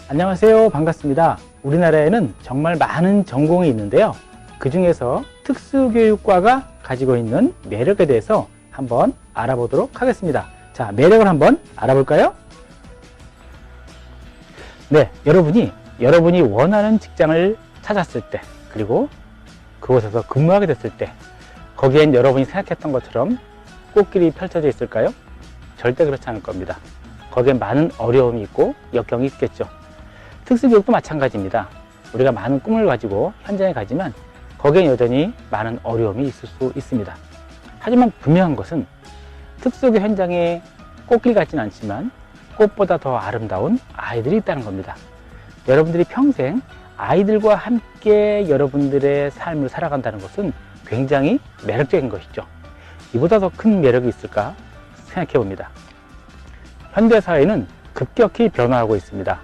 안녕하세요. 반갑습니다. 우리나라에는 정말 많은 전공이 있는데요. 그 중에서 특수교육과가 가지고 있는 매력에 대해서 한번 알아보도록 하겠습니다. 자, 매력을 한번 알아볼까요? 네, 여러분이 원하는 직장을 찾았을 때, 그리고 그곳에서 근무하게 됐을 때, 거기엔 여러분이 생각했던 것처럼 꽃길이 펼쳐져 있을까요? 절대 그렇지 않을 겁니다. 거기엔 많은 어려움이 있고 역경이 있겠죠. 특수교육도 마찬가지입니다. 우리가 많은 꿈을 가지고 현장에 가지만 거기엔 여전히 많은 어려움이 있을 수 있습니다. 하지만 분명한 것은 특수교육 현장에 꽃길 같지는 않지만 꽃보다 더 아름다운 아이들이 있다는 겁니다. 여러분들이 평생 아이들과 함께 여러분들의 삶을 살아간다는 것은 굉장히 매력적인 것이죠. 이보다 더 큰 매력이 있을까 생각해 봅니다. 현대사회는 급격히 변화하고 있습니다.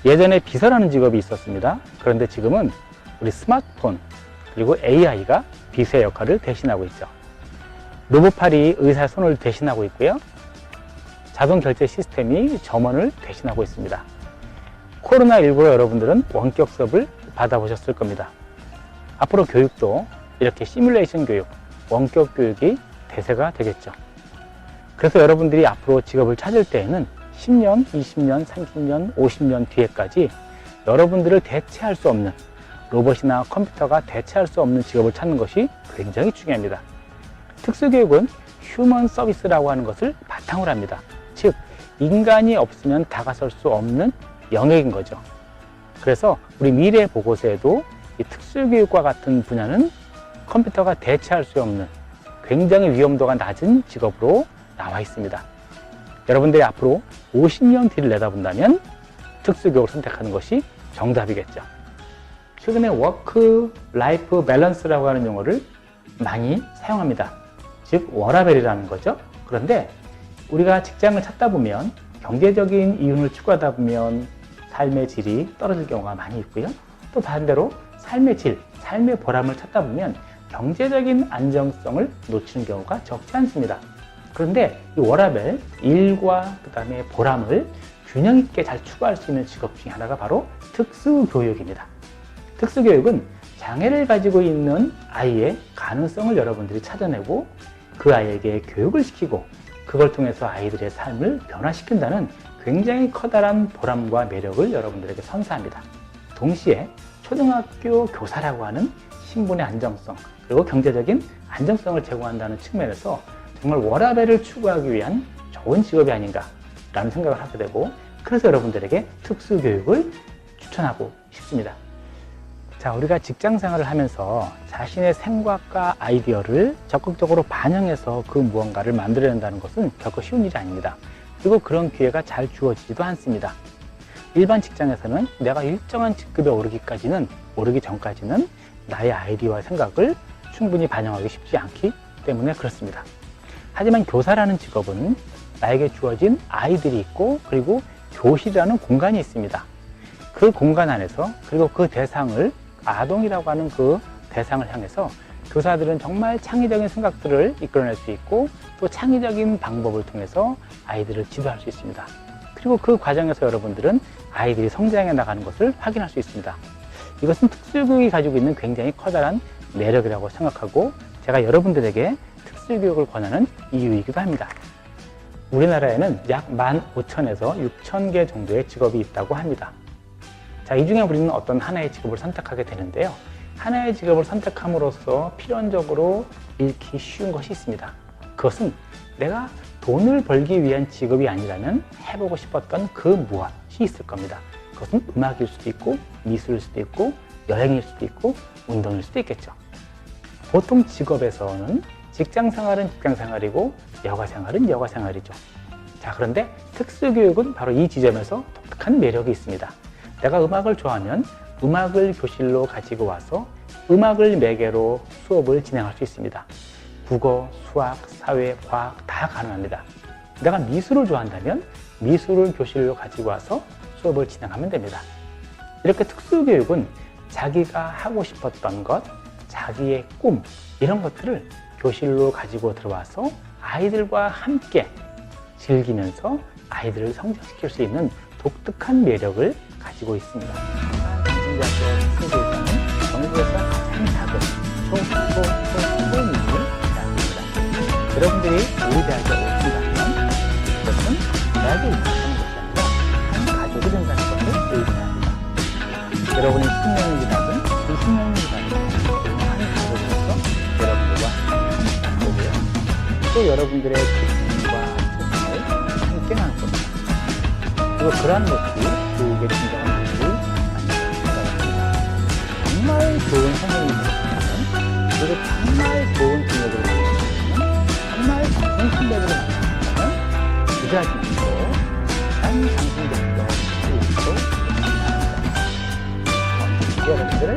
예전에 비서라는 직업이 있었습니다. 그런데 지금은 우리 스마트폰 그리고 AI가 비서의 역할을 대신하고 있죠. 로봇팔이 의사의 손을 대신하고 있고요. 자동 결제 시스템이 점원을 대신하고 있습니다. 코로나19로 여러분들은 원격 수업을 받아보셨을 겁니다. 앞으로 교육도 이렇게 시뮬레이션 교육, 원격 교육이 대세가 되겠죠. 그래서 여러분들이 앞으로 직업을 찾을 때에는 10년, 20년, 30년, 50년 뒤에까지 여러분들을 대체할 수 없는 로봇이나 컴퓨터가 대체할 수 없는 직업을 찾는 것이 굉장히 중요합니다. 특수교육은 휴먼 서비스라고 하는 것을 바탕으로 합니다. 즉, 인간이 없으면 다가설 수 없는 영역인 거죠. 그래서 우리 미래 보고서에도 이 특수교육과 같은 분야는 컴퓨터가 대체할 수 없는 굉장히 위험도가 낮은 직업으로 나와 있습니다. 여러분들이 앞으로 50년 뒤를 내다본다면 특수교육을 선택하는 것이 정답이겠죠. 최근에 워크 라이프 밸런스라고 하는 용어를 많이 사용합니다. 즉 워라밸이라는 거죠. 그런데 우리가 직장을 찾다 보면 경제적인 이윤을 추구하다 보면 삶의 질이 떨어질 경우가 많이 있고요. 또 반대로 삶의 질, 삶의 보람을 찾다 보면 경제적인 안정성을 놓치는 경우가 적지 않습니다. 그런데 이 워라밸, 일과 그 다음에 보람을 균형 있게 잘 추구할 수 있는 직업 중에 하나가 바로 특수교육입니다. 특수교육은 장애를 가지고 있는 아이의 가능성을 여러분들이 찾아내고 그 아이에게 교육을 시키고 그걸 통해서 아이들의 삶을 변화시킨다는 굉장히 커다란 보람과 매력을 여러분들에게 선사합니다. 동시에 초등학교 교사라고 하는 신분의 안정성 그리고 경제적인 안정성을 제공한다는 측면에서 정말 워라밸을 추구하기 위한 좋은 직업이 아닌가 라는 생각을 하게 되고 그래서 여러분들에게 특수교육을 추천하고 싶습니다. 자, 우리가 직장생활을 하면서 자신의 생각과 아이디어를 적극적으로 반영해서 그 무언가를 만들어낸다는 것은 결코 쉬운 일이 아닙니다. 그리고 그런 기회가 잘 주어지지도 않습니다. 일반 직장에서는 내가 일정한 직급에 오르기 전까지는 나의 아이디어와 생각을 충분히 반영하기 쉽지 않기 때문에 그렇습니다. 하지만 교사라는 직업은 나에게 주어진 아이들이 있고 그리고 교실이라는 공간이 있습니다. 그 공간 안에서 그리고 그 대상을 아동이라고 하는 그 대상을 향해서 교사들은 정말 창의적인 생각들을 이끌어낼 수 있고 또 창의적인 방법을 통해서 아이들을 지도할 수 있습니다. 그리고 그 과정에서 여러분들은 아이들이 성장해 나가는 것을 확인할 수 있습니다. 이것은 특수교육이 가지고 있는 굉장히 커다란 매력이라고 생각하고 제가 여러분들에게 특수교육을 권하는 이유이기도 합니다. 우리나라에는 약 15,000에서 6,000개 정도의 직업이 있다고 합니다. 자, 이 중에 우리는 어떤 하나의 직업을 선택하게 되는데요. 하나의 직업을 선택함으로써 필연적으로 잃기 쉬운 것이 있습니다. 그것은 내가 돈을 벌기 위한 직업이 아니라면 해보고 싶었던 그 무엇이 있을 겁니다. 그것은 음악일 수도 있고 미술일 수도 있고 여행일 수도 있고 운동일 수도 있겠죠. 보통 직업에서는 직장생활은 직장생활이고 여가생활은 여가생활이죠. 자, 그런데 특수교육은 바로 이 지점에서 독특한 매력이 있습니다. 내가 음악을 좋아하면 음악을 교실로 가지고 와서 음악을 매개로 수업을 진행할 수 있습니다. 국어, 수학, 사회, 과학 다 가능합니다. 내가 미술을 좋아한다면 미술을 교실로 가지고 와서 수업을 진행하면 됩니다. 이렇게 특수교육은 자기가 하고 싶었던 것, 자기의 꿈 이런 것들을 교실로 가지고 들어와서 아이들과 함께 즐기면서 아이들을 성장시킬 수 있는 독특한 매력을 가지고 있습니다. 장신대학교 특성교육과는 전국에서 가장 작은 초중고민입니다. 여러분들이 우리 대학에 오신다면 그것은 대학에 입학하는 것이 아니라 한 가족이 된다는 것을 의미합니다. 여러분이 10년이라든 20년이라든 한 가족으로서 여러분들과 함께하고요. 또 여러분들의 고통과 고통을 함께 나눌 겁니다. 그리고 그러한 모습이 교육의 진정한 모습을 만들어갑니다. 정말 좋은 선생님이 되셨다면, 그리고 정말 좋은 교육을 만들었다면, 정말 좋은 신뢰를 만들었다면, 부자심으로 한 장신대학교 교육도 여러분들을